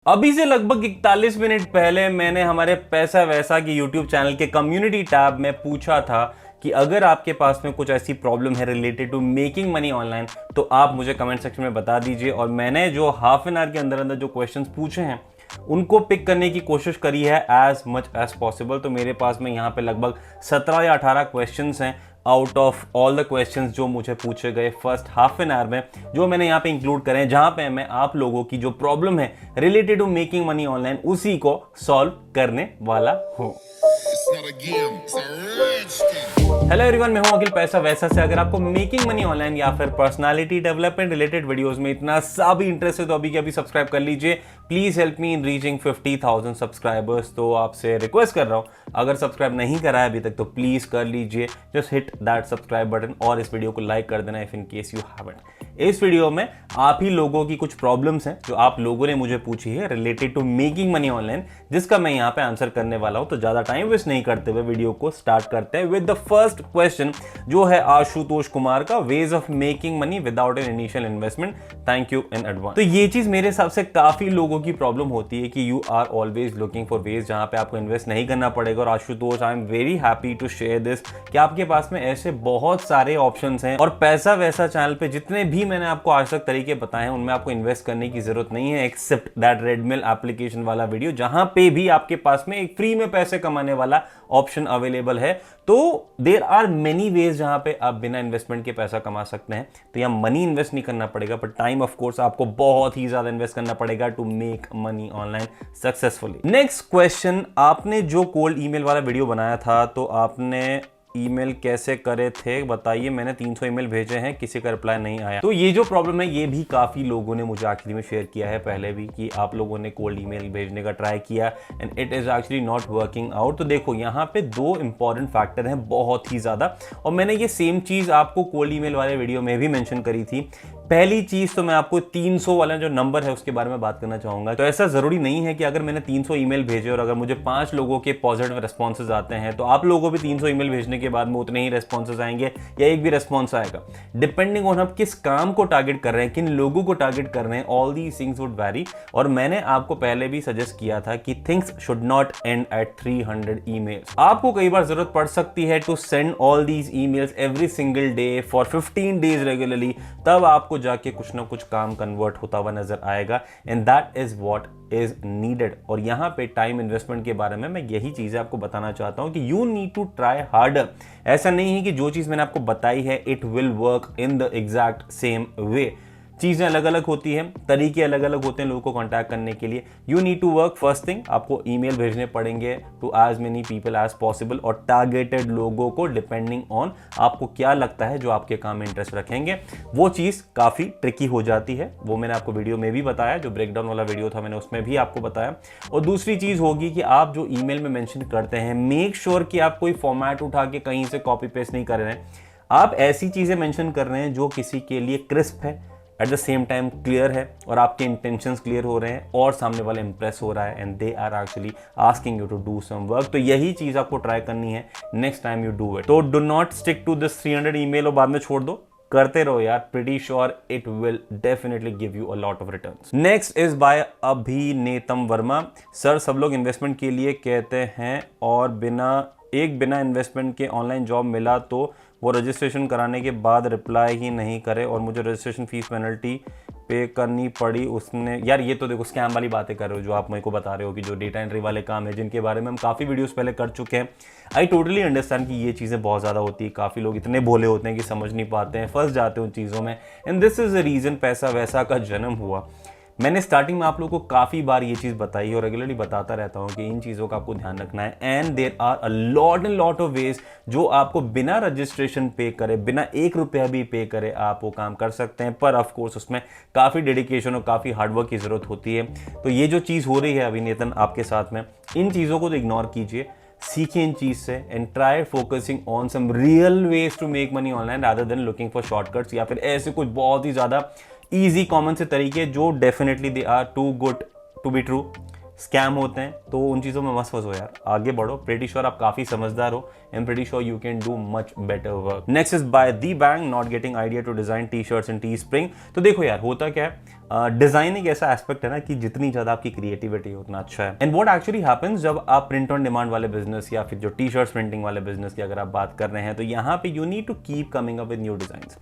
अभी से लगभग 41 मिनट पहले मैंने हमारे पैसा वैसा की यूट्यूब चैनल के कम्युनिटी टैब में पूछा था कि अगर आपके पास में कुछ ऐसी प्रॉब्लम है related to making money online तो आप मुझे कमेंट सेक्शन में बता दीजिए। और मैंने जो हाफ एन आवर के अंदर अंदर जो क्वेश्चंस पूछे हैं उनको पिक करने की कोशिश करी है एज मच एज पॉसिबल। तो मेरे पास में यहाँ पे लगभग 17 या 18 क्वेश्चंस हैं out of all the questions जो मुझे पूछे गए फर्स्ट हाफ एन आवर में, जो मैंने यहाँ पे इंक्लूड करे हैं, जहां पे मैं आप लोगों की जो प्रॉब्लम है related to making money online उसी को सॉल्व करने वाला हूं। हेलो एवरीवन, मैं हूं अखिल पैसा वैसा से। अगर आपको मेकिंग मनी ऑनलाइन या फिर पर्सनालिटी डेवलपमेंट रिलेटेड वीडियोस में इतना सा भी इंटरेस्ट है तो अभी के अभी सब्सक्राइब कर लीजिए। Please help me in reaching 50,000 subscribers. तो आपसे रिक्वेस्ट कर रहा हूं, अगर सब्सक्राइब नहीं करा है अभी तक तो प्लीज कर लीजिए। Just hit that subscribe button और इस वीडियो को लाइक कर देना if in case you haven't. इस वीडियो में आप ही लोगों की कुछ प्रॉब्लम्स हैं जो आप लोगों ने मुझे पूछी है related to making money online, जिसका मैं यहाँ पे आंसर करने वाला हूं। तो ज्यादा टाइम वेस्ट नहीं करते हुए वीडियो को स्टार्ट करते हैं विद द फर्स्ट क्वेश्चन, जो है आशुतोष कुमार का, ways of making money without an initial investment. Thank you in advance. तो ये चीज मेरे हिसाब से काफी लोगों की प्रॉब्लम होती है कि you are always looking for ways जहां पे आपको इन्वेस्ट नहीं करना पड़ेगा। और Ashutosh, I am very happy to share this कि आपके पास में ऐसे बहुत सारे ऑप्शंस हैं और पैसा वैसा चैनल पे जितने भी मैंने आपको आज तक तरीके बताए हैं उनमें आपको इन्वेस्ट करने की जरूरत नहीं है, एक्सेप्ट दैट रेडमिल एप्लीकेशन वाला वीडियो, जहां पे भी आपके पास में एक फ्री में पैसे कमाने वाला ऑप्शन अवेलेबल है। तो देयर आर मेनी वेज जहां पे आप बिना इन्वेस्टमेंट के पैसा कमा सकते हैं। तो यहां मनी इन्वेस्ट नहीं करना पड़ेगा, पर टाइम ऑफ कोर्स आपको बहुत ही ज्यादा इन्वेस्ट करना पड़ेगा to make money online successfully. Next question, आपने जो कोल्ड ईमेल वाला वीडियो बनाया था तो आपने ईमेल कैसे करे थे बताइए। मैंने 300 ईमेल भेजे हैं, किसी का रिप्लाई नहीं आया। तो ये जो प्रॉब्लम है ये भी काफी लोगों ने मुझे आखिरी में शेयर किया है पहले भी, कि आप लोगों ने कोल्ड ईमेल भेजने का ट्राई किया and it is actually not working out. तो देखो यहाँ पे दो इंपॉर्टेंट फैक्टर हैं बहुत ही ज्यादा, और मैंने ये सेम चीज आपको कोल्ड ईमेल वाले वीडियो में भी मेंशन करी थी। पहली चीज तो मैं आपको 300 वाला जो नंबर है उसके बारे में बात करना चाहूंगा। तो ऐसा जरूरी नहीं है कि अगर मैंने 300 ईमेल भेजे और अगर मुझे 5 लोगों के पॉजिटिव रेस्पॉन्सेज आते हैं तो आप लोगों को भी 300 ईमेल भेजने के बाद में उतने ही रेस्पॉन्सेज आएंगे या एक भी रेस्पॉन्स आएगा। डिपेंडिंग ऑन आप किस काम को टारगेट कर रहे हैं, किन लोगों को टारगेट कर रहे हैं, all these things would vary. और मैंने आपको पहले भी सजेस्ट किया था कि things should not end at 300 emails. आपको कई बार जरूरत पड़ सकती है to send all these emails every single day for 15 days regularly, तब आपको जाके कुछ ना कुछ काम कन्वर्ट होता हुआ नजर आएगा and that is what is needed. और यहां पे टाइम इन्वेस्टमेंट के बारे में मैं यही चीजें आपको बताना चाहता हूं कि you need to try harder. ऐसा नहीं है कि जो चीज मैंने आपको बताई है it will work in the exact same way. चीजें अलग अलग होती हैं, तरीके अलग अलग होते हैं लोगों को कांटेक्ट करने के लिए। You need to work, first thing आपको ईमेल भेजने पड़ेंगे to as many people as possible और टारगेटेड लोगों को, डिपेंडिंग ऑन आपको क्या लगता है जो आपके काम में इंटरेस्ट रखेंगे। वो चीज काफी ट्रिकी हो जाती है, वो मैंने आपको वीडियो में भी बताया, जो ब्रेकडाउन वाला वीडियो था मैंने उसमें भी आपको बताया। और दूसरी चीज होगी कि आप जो ईमेल में मेंशन करते हैं, मेक श्योर कि आप कोई फॉर्मेट उठा के कहीं से कॉपी पेस्ट नहीं कर रहे हैं। आप ऐसी चीजें मेंशन कर रहे हैं जो किसी के लिए क्रिस्प है, at the same time clear है, और आपके इंटेंशंस क्लियर हो रहे हैं और सामने वाला इंप्रेस हो रहा है and they are actually asking you to do some work. तो यही चीज आपको ट्राई करनी है next time you do it. तो do not stick to this 300 email और बाद में छोड़ दो, करते रहो यार, pretty sure it will definitely give you a lot of returns. Next is by Abhinetam Verma. Sir, सब लोग इन्वेस्टमेंट के लिए कहते हैं और बिना इन्वेस्टमेंट के ऑनलाइन जॉब मिला तो वो रजिस्ट्रेशन कराने के बाद रिप्लाई ही नहीं करे और मुझे रजिस्ट्रेशन फीस पेनल्टी पे करनी पड़ी उसने। यार ये तो देखो स्कैम वाली बातें कर रहे हो जो आप मेरे को बता रहे हो कि जो डेटा एंट्री वाले काम है, जिनके बारे में हम काफ़ी वीडियोस पहले कर चुके हैं। आई टोटली अंडरस्टैंड कि ये चीज़ें बहुत ज़्यादा होती है, काफ़ी लोग इतने भोले होते हैं कि समझ नहीं पाते हैं, फंस जाते हैं उन चीज़ों में, and this is the reason पैसा वैसा का जन्म हुआ। मैंने स्टार्टिंग में आप लोगों को काफ़ी बार ये चीज़ बताई और रेगुलरली बताता रहता हूँ कि इन चीज़ों का आपको ध्यान रखना है and there are a lot of ways जो आपको बिना रजिस्ट्रेशन पे करे, बिना 1 रुपया भी पे करे आप वो काम कर सकते हैं। पर ऑफ कोर्स उसमें काफ़ी डेडिकेशन और काफ़ी हार्डवर्क की ज़रूरत होती है। तो ये जो चीज़ हो रही है अभिनेतन आपके साथ में, इन चीज़ों को तो इग्नोर कीजिए, सीखिए इन चीज से and try focusing on some real ways to make money online rather than looking for shortcuts या फिर ऐसे कुछ बहुत ही ज़्यादा ईजी कॉमन से तरीके जो definitely they are too good to be true. Scam होते हैं, तो उन चीज़ों में मत फंसो यार, आगे बढ़ो। प्रीटी श्योर आप काफ़ी समझदार हो, and pretty sure you can do much better work. Next is by दी बैंक, not getting idea to design T shirts in Teespring. तो देखो यार, होता क्या है, डिजाइनिंग ऐसा एस्पेक्ट है ना कि जितनी ज्यादा आपकी क्रिएटिविटी उतना अच्छा है। एंड व्हाट एक्चुअली हैपेंस जब आप प्रिंट ऑन डिमांड वाले बिजनेस या फिर जो टी शर्ट्स प्रिंटिंग वाले बिजनेस की अगर आप बात कर रहे हैं, तो यहाँ पे you need to keep coming up with new designs.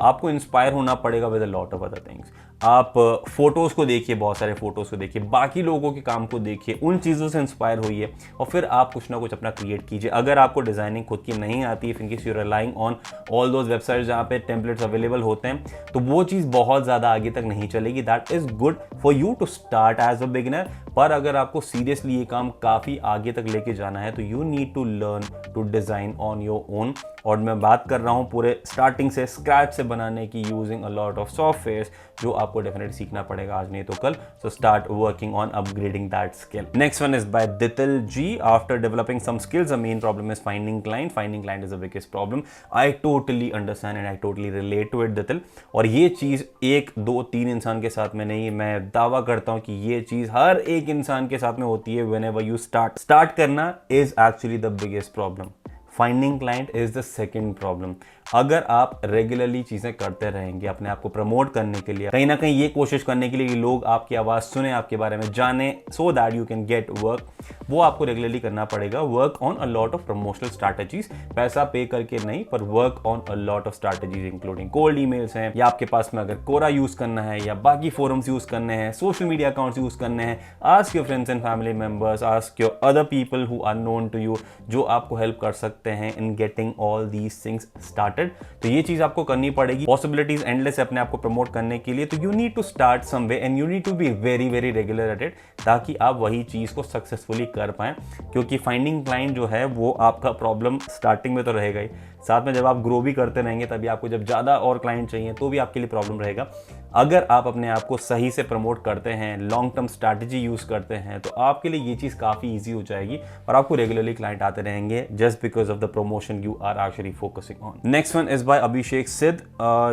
आपको इंस्पायर होना पड़ेगा with a lot of other things. आप फोटोज को देखिए, बहुत सारे फोटोज को देखिए, बाकी लोगों के काम को देखिए, उन चीज़ों से इंस्पायर होइए और फिर आप कुछ ना कुछ अपना क्रिएट कीजिए। अगर आपको डिजाइनिंग खुद की नहीं आती है, इन case you relying on all those websites जहाँ पे टेम्पलेट्स अवेलेबल होते हैं, तो वो चीज़ बहुत ज़्यादा आगे तक नहीं चलेगी। That is good for you to start as a beginner, पर अगर आपको सीरियसली ये काम काफ़ी आगे तक लेके जाना है, तो you need to learn to design on your own. और मैं बात कर रहा हूँ पूरे स्टार्टिंग से, स्क्रैच से बनाने की, using a lot of software, जो आपको डेफिनेटली सीखना पड़ेगा आज नहीं तो कल। So start working on upgrading that skill. Next one is by Ditil ji. After developing some skills, the main problem is finding client. Finding client is the biggest problem. I totally understand and I totally relate to it Ditil. और ये चीज़ 1, 2, 3 इंसान के साथ में नहीं, मैं दावा करता हूँ कि ये चीज़ हर एक इंसान के साथ में होती है। व्हेनेवर यू स्टार्ट करना is actually the biggest problem. Finding client is the second problem. अगर आप रेगुलरली चीज़ें करते रहेंगे अपने आप को प्रमोट करने के लिए, कहीं ना कहीं ये कोशिश करने के लिए कि लोग आपकी आवाज़ सुने, आपके बारे में जाने, so that you can get work, वो आपको रेगुलरली करना पड़ेगा। Work on a lot of promotional strategies, पैसा पे करके नहीं, पर work on a lot of strategies including cold emails हैं, या आपके पास में अगर कोरा यूज़ करना है या बाकी फोरम्स यूज़ करने हैं, सोशल मीडिया अकाउंट्स यूज़ करने हैं। Ask your friends and family members, ask your other people who are known to you, जो आपको हेल्प कर सकते हैं in getting all these things started. तो ये चीज आपको करनी पड़ेगी। पॉसिबिलिटीज एंडलेस है अपने आप को प्रमोट करने के लिए, तो you need to start someway and you need to be very very regular at it, ताकि आप वही चीज को सक्सेसफुली कर पाएं। क्योंकि फाइंडिंग क्लाइंट जो है वो आपका प्रॉब्लम स्टार्टिंग में तो रहेगा ही, साथ में जब आप ग्रो भी करते रहेंगे तभी आपको जब ज़्यादा और क्लाइंट चाहिए तो भी आपके लिए प्रॉब्लम रहेगा। अगर आप अपने आप को सही से प्रमोट करते हैं, लॉन्ग टर्म स्ट्रैटेजी यूज़ करते हैं, तो आपके लिए ये चीज़ काफ़ी ईजी हो जाएगी और आपको रेगुलरली क्लाइंट आते रहेंगे just because of the promotion you are actually focusing on. Next one is by Abhishek Siddh.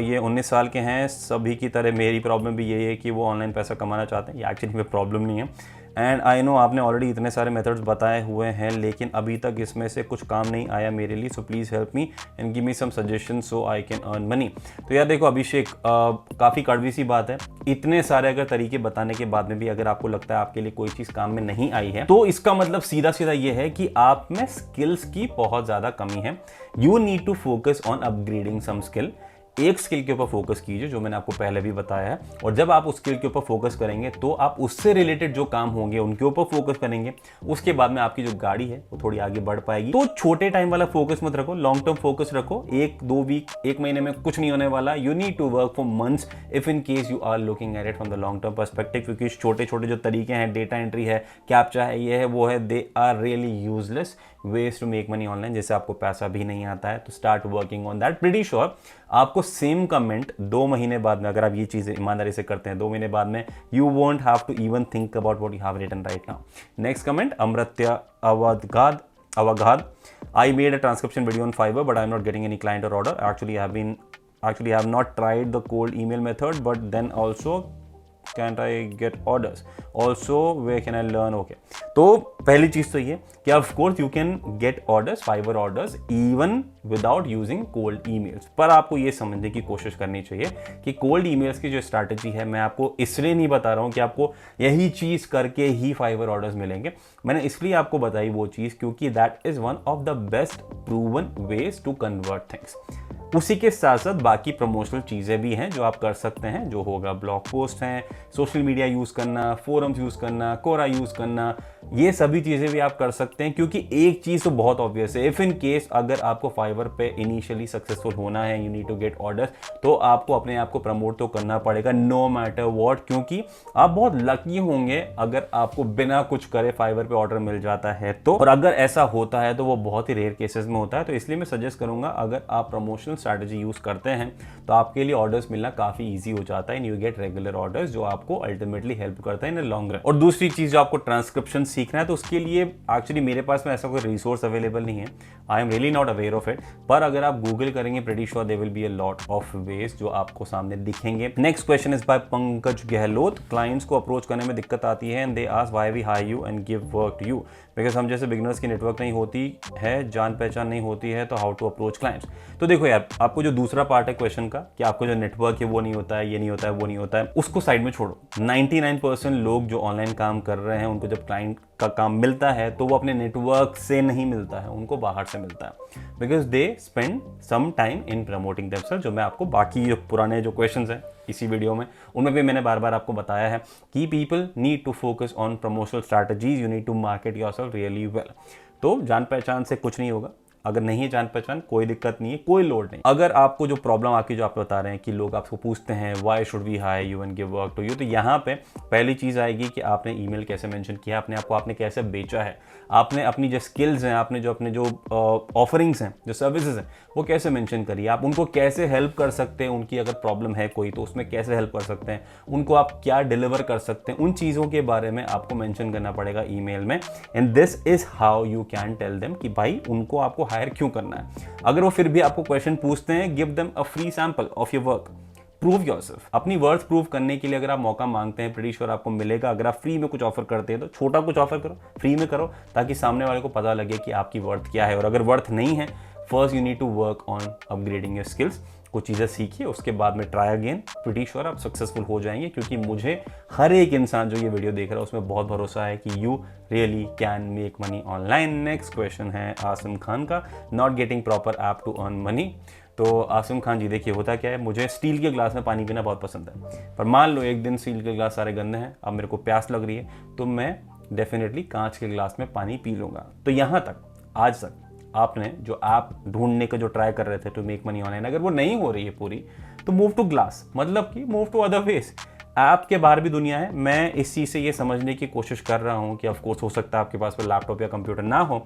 ये 19 साल के हैं। सभी की तरह मेरी प्रॉब्लम भी यही है कि वो ऑनलाइन पैसा कमाना चाहते हैं। ये एक्चुअली में प्रॉब्लम नहीं है, एंड आई नो आपने ऑलरेडी इतने सारे मेथड्स बताए हुए हैं, लेकिन अभी तक इसमें से कुछ काम नहीं आया मेरे लिए। So please help me and give me some suggestion so I can earn money. तो यार देखो अभिषेक, काफ़ी कड़वी सी बात है, इतने सारे अगर तरीके बताने के बाद में भी अगर आपको लगता है आपके लिए कोई चीज़ काम में नहीं आई है, तो इसका मतलब सीधा सीधा ये है कि आप में स्किल्स की बहुत ज़्यादा कमी है। You need to focus on upgrading some skill. एक स्किल के ऊपर फोकस कीजिए, जो मैंने आपको पहले भी बताया है, और जब आप उस स्किल के ऊपर फोकस करेंगे तो आप उससे रिलेटेड जो काम होंगे उनके ऊपर फोकस करेंगे। उसके बाद में आपकी जो गाड़ी है वो थोड़ी आगे बढ़ पाएगी। तो छोटे टाइम वाला फोकस मत रखो, लॉन्ग टर्म फोकस रखो। 1-2 वीक, 1 महीने में कुछ नहीं होने वाला। You need to work for months if in case you are looking at it from the long term perspective. क्योंकि छोटे छोटे जो तरीके हैं, डेटा एंट्री है, कैप्चा है, ये है, वो है, they are really useless ways to make money online, जिससे आपको पैसा भी नहीं आता है। तो start working on that. Pretty sure आपको सेम कमेंट 2 महीने बाद में, अगर आप ये चीज़ें ईमानदारी से करते हैं, 2 महीने बाद में you won't have to even think about what you have written right now. Next comment, Amritya Avgadh. I made a transcription video on Fiverr, but I'm not getting any client or order. Actually, I have not tried the cold email method, but then also can't I get orders? Also, where can I learn? Okay. तो पहली चीज तो ये कि of course you can get orders, Fiverr orders, even without using cold emails. पर आपको ये समझने की कोशिश करनी चाहिए कि cold emails की जो स्ट्रैटेजी है, मैं आपको इसलिए नहीं बता रहा हूँ कि आपको यही चीज करके ही Fiverr orders मिलेंगे। मैंने इसलिए आपको बताई वो चीज क्योंकि that is one of the best proven ways to convert things. उसी के साथ साथ बाकी प्रमोशनल चीज़ें भी हैं जो आप कर सकते हैं, जो होगा ब्लॉग पोस्ट हैं, सोशल मीडिया यूज़ करना, फोरम्स यूज़ करना, कोरा यूज़ करना, ये सभी चीज़ें भी आप कर सकते हैं। क्योंकि एक चीज़ तो बहुत ऑब्वियस है, इफ़ इन केस अगर आपको फाइवर पे इनिशियली सक्सेसफुल होना है, you need to get orders, तो आपको अपने आप को प्रमोट तो करना पड़ेगा नो मैटर व्हाट। क्योंकि आप बहुत लकी होंगे अगर आपको बिना कुछ करे फाइवर पे ऑर्डर मिल जाता है तो, और अगर ऐसा होता है तो वो बहुत ही रेयर केसेस में होता है। तो इसलिए मैं सजेस्ट करूंगा, अगर आप प्रमोशनल स्ट्रैटेजी यूज करते हैं तो आपके लिए ऑर्डर्स मिलना काफी इजी हो जाता है, and you get regular orders जो आपको अल्टीमेटली हेल्प करता है इन लॉन्ग रन। और दूसरी चीज, जो आपको ट्रांसक्रिप्शन सीखना है, तो उसके लिए एक्चुअली मेरे पास में ऐसा कोई रिसोर्स अवेलेबल नहीं है। I am really not aware of it, पर अगर आप गूगल करेंगे pretty sure there will be a lot of ways जो आपको सामने दिखेंगे। Next question is by Pankaj Gehlot. Clients को अप्रोच करने में दिक्कत आती है and they ask why we hire you and give work to you, because हम जैसे बिगिनर्स की नेटवर्क नहीं होती है, जान पहचान नहीं होती है, तो हाउ टू अप्रोच क्लाइंट्स। तो देखो यार, आपको जो दूसरा पार्ट है क्वेश्चन का कि आपको जो नेटवर्क है वो नहीं होता है, ये नहीं होता है, वो नहीं होता है, उसको साइड में छोड़ो। 99% लोग जो ऑनलाइन काम कर रहे हैं उनको जब क्लाइंट का काम मिलता है तो वो अपने नेटवर्क से नहीं मिलता है, उनको बाहर से मिलता है, because they spend some time in promoting themselves. जो मैं आपको बाकी जो पुराने जो क्वेश्चंस हैं इसी वीडियो में, उनमें भी मैंने बार बार आपको बताया है कि people need to focus on promotional strategies, you need to market yourself really well. तो जान पहचान से कुछ नहीं होगा, अगर नहीं है जान पहचान कोई दिक्कत नहीं है, कोई लोड नहीं। अगर आपको जो प्रॉब्लम आपकी जो आप बता रहे हैं कि लोग आपको पूछते हैं why should we hire you and give work to you, तो यहाँ पे पहली चीज़ आएगी कि आपने ईमेल कैसे मेंशन किया, अपने आपको आपने कैसे बेचा है, आपने अपनी जो स्किल्स हैं, आपने जो अपने जो ऑफरिंग्स हैं, जो सर्विसेज हैं, वो कैसे मेंशन करिए, आप उनको कैसे हेल्प कर सकते हैं, उनकी अगर प्रॉब्लम है कोई तो उसमें कैसे हेल्प कर सकते हैं, उनको आप क्या डिलीवर कर सकते हैं, उन चीज़ों के बारे में आपको मेंशन करना पड़ेगा ईमेल में। And this is how you can tell them कि भाई उनको आपको हायर क्यों करना है। अगर वो फिर भी आपको क्वेश्चन पूछते हैं, give them a free sample of your work, prove yourself. अपनी वर्थ प्रूव करने के लिए अगर आप मौका मांगते हैं, प्रीटी श्योर आपको मिलेगा। अगर आप फ्री में कुछ ऑफर करते हैं तो छोटा कुछ ऑफर करो, फ्री में करो, ताकि सामने वाले को पता लगे कि आपकी वर्थ क्या है। और अगर वर्थ नहीं है, first you need to work on upgrading your skills, कुछ चीज़ें सीखिए, उसके बाद में ट्राई अगेन। प्रीटी श्योर आप सक्सेसफुल हो जाएंगे, क्योंकि मुझे हर एक इंसान जो ये वीडियो देख रहा है उसमें बहुत भरोसा है कि you really can make money online. Next question है आसिम खान का, not getting proper app to earn money. तो आसिम खान जी देखिए, होता क्या है, मुझे स्टील के ग्लास में पानी पीना बहुत पसंद है, पर मान लो एक दिन स्टील के ग्लास सारे गंदे हैं, अब मेरे को प्यास लग रही है, तो मैं डेफिनेटली कांच के ग्लास में पानी पी लूँगा। तो यहाँ तक आज तक आपने जो ऐप ढूंढने का जो ट्राई कर रहे थे टू मेक मनी ऑनलाइन, अगर वो नहीं हो रही है पूरी, तो मूव टू ग्लास, मतलब कि move to other ways. App के बाहर भी दुनिया है। मैं इस चीज़ से ये समझने की कोशिश कर रहा हूँ कि ऑफकोर्स हो सकता है आपके पास कोई लैपटॉप या कंप्यूटर ना हो,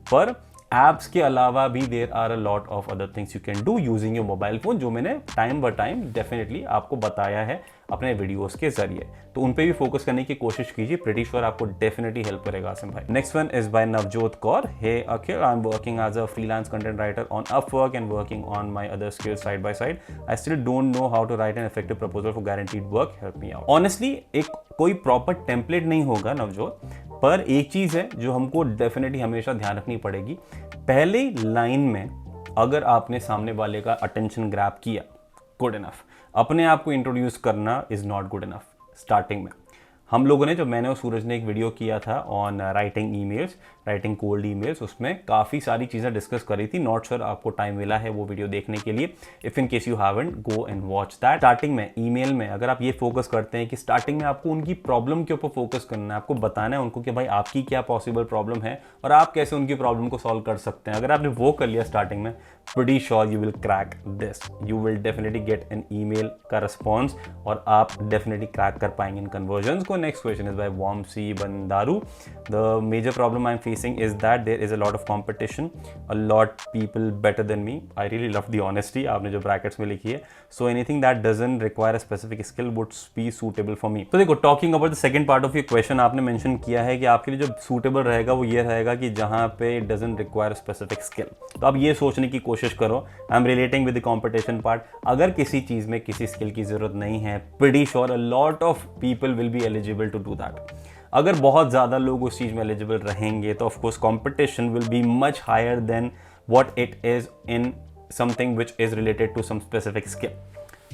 पर ऐप्स के अलावा भी there are a lot of other things you can do using your mobile phone, जो मैंने टाइम बाय टाइम डेफिनेटली आपको बताया है अपने वीडियोस के जरिए। तो उन पे भी फोकस करने की कोशिश कीजिए, प्रीटी श्योर आपको डेफिनेटली हेल्प करेगा आसिम भाई। Next one is by Navjot Kaur. Hey Akhil, I am working as a freelance content writer on Upwork and working on my other skills side by side. I still don't know how to write an effective proposal for guaranteed work, help me out. Honestly एक कोई proper template नहीं होगा नवजोत, पर एक चीज़ है जो हमको definitely हमेशा ध्यान रखनी पड़ेगी। पहले लाइन में अगर आपने सामने वाले का अटेंशन ग्रैब किया, गुड इनफ। अपने आप को इंट्रोड्यूस करना is not good enough. Starting में हम लोगों ने, जो मैंने और सूरज ने एक वीडियो किया था on writing emails, writing cold emails, उसमें काफ़ी सारी चीज़ें डिस्कस करी थी। नॉट श्योर आपको टाइम मिला है वो वीडियो देखने के लिए। If in case you haven't, go and watch that. Starting में ईमेल में अगर आप ये फोकस करते हैं कि स्टार्टिंग में आपको उनकी प्रॉब्लम के ऊपर फोकस करना है, आपको बताना है उनको कि भाई आपकी क्या पॉसिबल प्रॉब्लम है और आप कैसे उनकी प्रॉब्लम को सॉल्व कर सकते हैं, अगर आपने वो कर लिया स्टार्टिंग में, pretty sure you will crack this. You will definitely get an email का response और आप definitely crack कर पाएंगे इन conversions को। Next question is by Wamsi Bandaru. The major problem I'm facing is that there is a lot of competition, a lot people better than me. I really love the honesty आपने जो brackets में लिखी है। So anything that doesn't require a specific skill would be suitable for me. तो देखो, talking about the second part of your question, आपने mention किया है कि आपके लिए जो suitable रहेगा वो ये रहेगा कि जहाँ पे doesn't require a specific skill। तो आप ये सोचने की कोशिश करो, I am relating with the competition part, अगर किसी चीज़ में किसी स्किल की ज़रूरत नहीं है, pretty sure a lot of people will be eligible to do that. अगर बहुत ज़्यादा लोग उस चीज़ में एलिजिबल रहेंगे तो of course competition will be much higher than what it is in something which is related to some specific skill.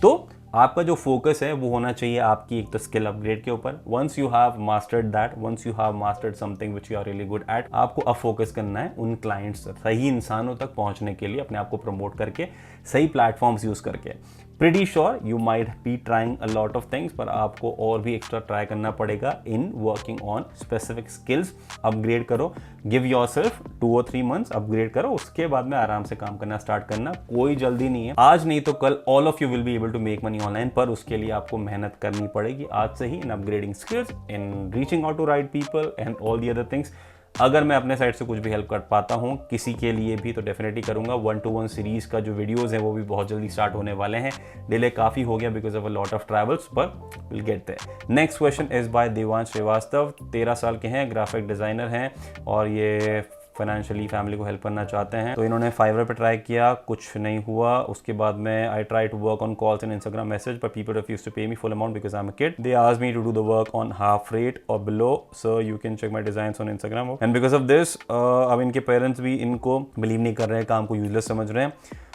तो आपका जो फोकस है वो होना चाहिए आपकी एक तो स्किल अपग्रेड के ऊपर। Once you have mastered that, once you have mastered something which you are really good at, आपको अब फोकस करना है उन क्लाइंट्स, सही इंसानों तक पहुंचने के लिए, अपने आप को प्रमोट करके, सही प्लेटफॉर्म्स यूज करके। Pretty sure you might be trying a lot of things, पर आपको और भी एक्स्ट्रा ट्राई करना पड़ेगा in working on specific skills. Upgrade करो, give yourself 2 or 3 months, upgrade करो, उसके बाद में आराम से काम करना स्टार्ट करना। कोई जल्दी नहीं है, आज नहीं तो कल all of you will be able to make money online, पर उसके लिए आपको मेहनत करनी पड़ेगी आज से ही in upgrading skills, in reaching out to right people and all the other things. अगर मैं अपने साइड से कुछ भी हेल्प कर पाता हूँ किसी के लिए भी तो डेफिनेटली करूँगा। 1-to-1 सीरीज का जो वीडियोस हैं वो भी बहुत जल्दी स्टार्ट होने वाले हैं। डिले काफ़ी हो गया because of a lot of travels, पर will get there. Next question is by Devansh Srivastava. 13 साल के हैं, ग्राफिक डिज़ाइनर हैं और ये फाइनेंशियली फैमिली को हेल्प करना चाहते हैं। तो इन्होंने फाइवर पे ट्राई किया, कुछ नहीं हुआ। उसके बाद में I try to work on calls and Instagram message but people refuse to pay me full amount because I am a kid. They asked me to do the work on half rate और below, so you can check my designs on Instagram. And because of this अब इनके parents भी इनको believe नहीं कर रहे हैं, काम को यूजलेस समझ रहे हैं।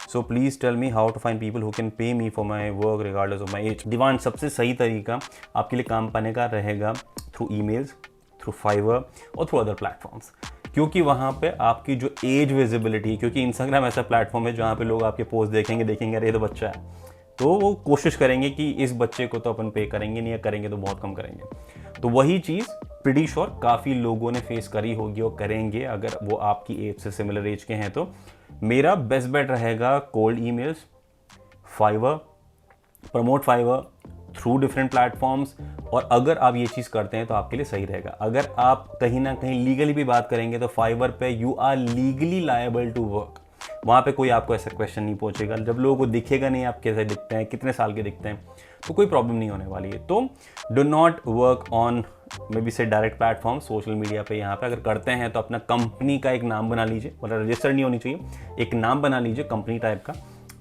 So please tell me how to find people who can pay me for my work regardless of my age. Demand सबसे सही तरीका आपके लिए काम पाने का रहेगा थ्रू ईमेल्स, थ्रू फाइवर और थ्रू अदर प्लेटफॉर्म्स, क्योंकि वहाँ पे आपकी जो एज विजिबिलिटी, क्योंकि इंस्टाग्राम ऐसा प्लेटफॉर्म है जहाँ पे लोग आपके पोस्ट देखेंगे अरे ये तो बच्चा है, तो वो कोशिश करेंगे कि इस बच्चे को तो अपन पे करेंगे नहीं, या करेंगे तो बहुत कम करेंगे। तो वही चीज़ प्रीटी श्योर काफ़ी लोगों ने फेस करी होगी और करेंगे अगर वो आपकी एज से सिमिलर एज के हैं। तो मेरा बेस्ट बेट रहेगा cold emails, Fiverr, promote Fiverr through different platforms. और अगर आप ये चीज़ करते हैं तो आपके लिए सही रहेगा। अगर आप कहीं ना कहीं लीगली भी बात करेंगे तो फाइवर पे you are legally liable to work. वहाँ पे कोई आपको ऐसा क्वेश्चन नहीं पूछेगा, जब लोगों को दिखेगा नहीं आप कैसे दिखते हैं, कितने साल के दिखते हैं, तो कोई प्रॉब्लम नहीं होने वाली है। तो do not work on may be से डायरेक्ट प्लेटफॉर्म सोशल मीडिया पे। यहाँ पे अगर करते हैं तो अपना कंपनी का एक नाम बना लीजिए, मतलब रजिस्टर नहीं होनी चाहिए, एक नाम बना लीजिए कंपनी टाइप का,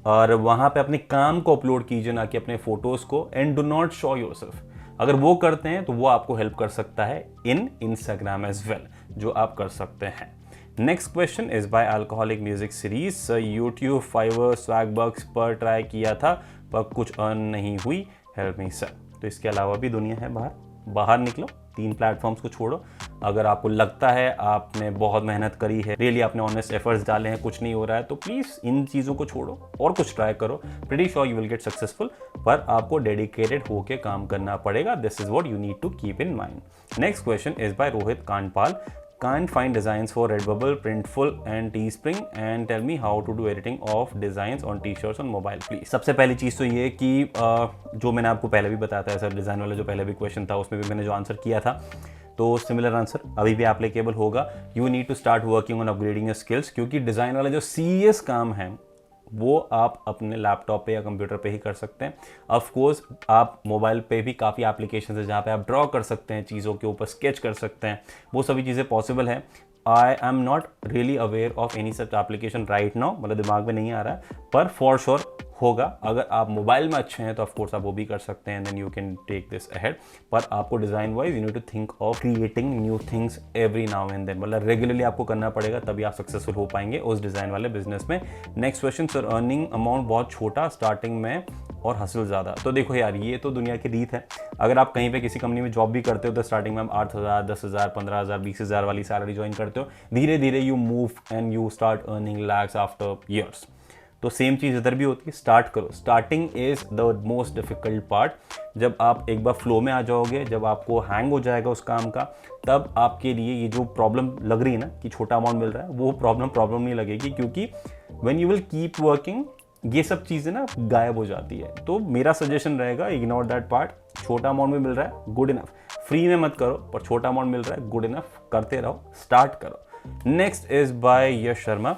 और वहाँ पे अपने काम को अपलोड कीजिए, ना कि अपने फोटोज़ को। And do not show yourself. अगर वो करते हैं तो वो आपको हेल्प कर सकता है इन इंस्टाग्राम एज वेल, जो आप कर सकते हैं। Next question is by alcoholic music series. Sir YouTube, Fiverr, Swagbucks पर ट्राई किया था पर कुछ अर्न नहीं हुई, हेल्प मी सर। तो इसके अलावा भी दुनिया है बाहर निकलो, 3 प्लेटफॉर्म्स को छोड़ो। अगर आपको लगता है आपने बहुत मेहनत करी है, रियली आपने ऑनेस्ट एफर्ट्स डाले हैं, कुछ नहीं हो रहा है, तो प्लीज़ इन चीज़ों को छोड़ो और कुछ ट्राई करो। Pretty sure you will get successful, पर आपको डेडिकेटेड होकर काम करना पड़ेगा। This is what you need to keep in mind. Next question is by Rohit Kandpal. Can't find designs for Redbubble, Printful and Teespring and tell me how to do editing of designs on t-shirts on mobile please। सबसे पहली चीज़ तो ये कि जो मैंने आपको पहले भी बताया था, सर डिज़ाइन वाला जो पहले भी क्वेश्चन था उसमें भी मैंने जो आंसर किया था, तो सिमिलर आंसर अभी भी एप्लीकेबल होगा। You need to start working on upgrading your skills, क्योंकि डिज़ाइन वाला जो सीरियस काम है वो आप अपने लैपटॉप पे या कंप्यूटर पे ही कर सकते हैं। ऑफ कोर्स आप मोबाइल पे भी काफ़ी एप्लीकेशन है जहाँ पे आप ड्रॉ कर सकते हैं, चीज़ों के ऊपर स्केच कर सकते हैं, वो सभी चीज़ें पॉसिबल है। I am not really aware of any such application right now, मतलब दिमाग में नहीं आ रहा है, पर फॉर श्योर होगा। अगर आप मोबाइल में अच्छे हैं तो ऑफकोर्स आप वो भी कर सकते हैं, then you can take this ahead. पर आपको design wise you need to think of creating new things every now and then, मतलब रेगुलरली आपको करना पड़ेगा, तभी आप सक्सेसफुल हो पाएंगे उस डिज़ाइन वाले बिजनेस में। Next question, sir earning amount बहुत छोटा स्टार्टिंग में और हसल ज़्यादा। तो देखो यार, ये तो दुनिया की रीत है। अगर आप कहीं पे किसी कंपनी में जॉब भी करते हो तो स्टार्टिंग में आप 8,000, 10,000, 15,000, 20,000 वाली सैलरी ज्वाइन करते हो, धीरे धीरे you move and you start earning lakhs after years. तो सेम चीज़ इधर भी होती है, स्टार्ट करो। Starting is the most difficult part. जब आप एक बार फ्लो में आ जाओगे, जब आपको हैंग हो जाएगा उस काम का, तब आपके लिए ये जो प्रॉब्लम लग रही है ना कि छोटा अमाउंट मिल रहा है, वो प्रॉब्लम नहीं लगेगी, क्योंकि when you will keep working ये सब चीज़ें ना गायब हो जाती है। तो मेरा सजेशन रहेगा, इग्नोर दैट पार्ट। छोटा अमाउंट में मिल रहा है, गुड इनफ। फ्री में मत करो, पर छोटा अमाउंट मिल रहा है, गुड इनफ, करते रहो, स्टार्ट करो। Next is by Yash Sharma.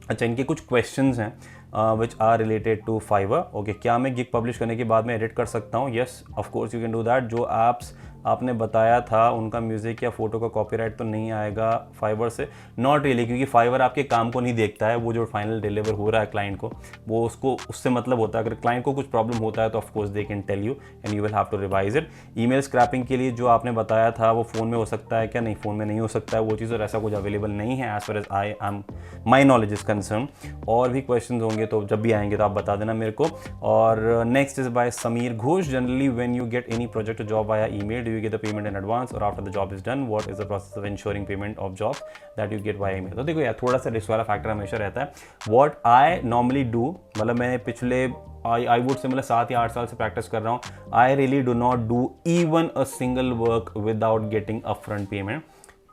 अच्छा, इनके कुछ क्वेश्चंस हैं which are related to Fiverr. Okay, क्या मैं गिग पब्लिश करने के बाद में एडिट कर सकता हूँ? Yes, of course you can do that. जो एप्स आपने बताया था उनका म्यूज़िक या फोटो का कॉपीराइट तो नहीं आएगा फाइवर से? नॉट रियली, क्योंकि फाइवर आपके काम को नहीं देखता है, वो जो फाइनल डिलीवर हो रहा है क्लाइंट को, वो उससे मतलब होता है। अगर क्लाइंट को कुछ प्रॉब्लम होता है तो of course they can tell you and you will have to revise it. Email scraping के लिए जो आपने बताया था वो फ़ोन में हो सकता है क्या? नहीं, फ़ोन में नहीं हो सकता है वो चीज़, और ऐसा कुछ अवेलेबल नहीं है as far as my knowledge is concern. और भी क्वेश्चन होंगे तो जब भी आएंगे तो आप बता देना मेरे को। और next is by Sameer Ghosh. Generally when you get any project job via email, do you get the payment in advance or after the job is done what is the process of ensuring payment of job that you get via email? तो देखो यार, थोड़ा सा risk वाला factor हमेशा रहता है। What I normally do, मतलब मैंने पिछले आई वुड से मतलब 7 या 8 साल से प्रैक्टिस कर रहा हूँ। I really do not do even a single work without getting a front payment.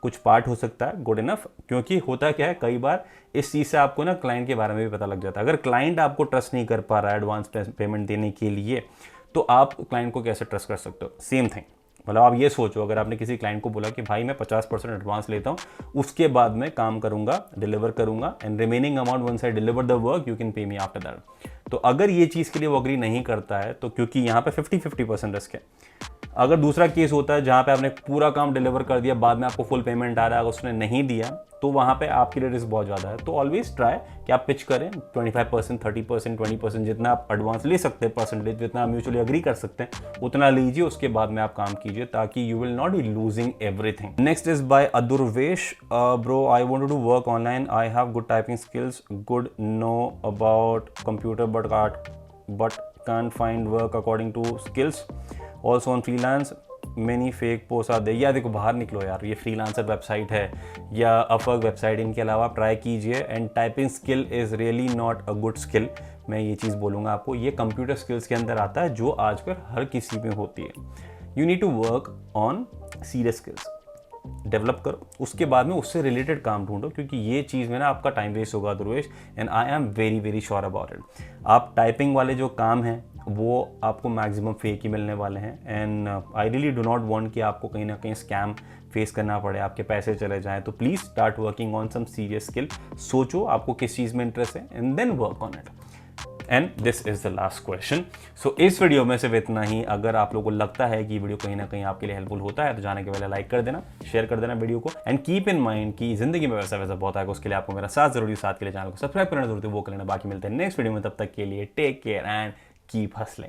कुछ पार्ट हो सकता है, गुड इनफ, क्योंकि होता क्या है, कई बार इस चीज़ से आपको ना क्लाइंट के बारे में भी पता लग जाता है। अगर क्लाइंट आपको ट्रस्ट नहीं कर पा रहा है एडवांस पेमेंट देने के लिए, तो आप क्लाइंट को कैसे ट्रस्ट कर सकते हो? सेम थिंग, मतलब आप ये सोचो, अगर आपने किसी क्लाइंट को बोला कि भाई मैं 50% एडवांस लेता हूँ, उसके बाद मैं काम करूँगा, डिलीवर करूँगा, and remaining amount once I deliver the work you can pay me after that. तो अगर ये चीज़ के लिए वो अग्री नहीं करता है, तो क्योंकि यहाँ पे 50-50% रिस्क है, अगर दूसरा केस होता है जहाँ पे आपने पूरा काम डिलीवर कर दिया, बाद में आपको फुल पेमेंट आ रहा है, अगर उसने नहीं दिया तो वहाँ पे आपके लिए रिस्क बहुत ज़्यादा है। तो ऑलवेज ट्राई कि आप पिच करें 25%, 30%, 20%, जितना आप एडवांस ले सकते हैं परसेंटेज, जितना आप म्यूचुअली एग्री कर सकते हैं उतना लीजिए, उसके बाद में आप काम कीजिए ताकि you will not be losing everything. Next is by Adurvesh, bro I want to work online, I have good typing skills, good know about computer but can't find work according to skills, also on freelance many fake posts are there। या देखो बाहर निकलो यार, ये freelancer website है या Upwork website, इनके अलावा आप ट्राई कीजिए। And typing skill is really not a good skill, मैं ये चीज़ बोलूँगा आपको। ये कंप्यूटर स्किल्स के अंदर आता है जो आजकल हर किसी में होती है। You need to work on serious skills, develop करो, उसके बाद में उससे रिलेटेड काम ढूंढो, क्योंकि ये चीज़ में ना आपका टाइम वेस्ट होगा Durvesh, and I am very very sure about it. आप टाइपिंग वाले जो काम हैं वो आपको मैक्सिमम फेक ही मिलने वाले हैं, and I really do not want कि आपको कहीं ना कहीं स्कैम फेस करना पड़े, आपके पैसे चले जाएं। तो please start working on some serious skill, सोचो आपको किस चीज़ में इंटरेस्ट है and then work on it. And this is the last question. So इस वीडियो में सिर्फ इतना ही। अगर आप लोगों को लगता है कि वीडियो कहीं ना कहीं आपके लिए हेल्पफुल होता है तो जाने के पहले लाइक कर देना, शेयर कर देना वीडियो को, एंड कीप इन माइंड कि जिंदगी में वैसा वैसा बहुत आएगा, उसके लिए आपको मेरा साथ जरूरी, साथ के लिए चैनल को सब्सक्राइब करना जरूरी है, वो कर लेना। बाकी मिलते हैं नेक्स्ट वीडियो में, तब तक के लिए take care and keep hustling.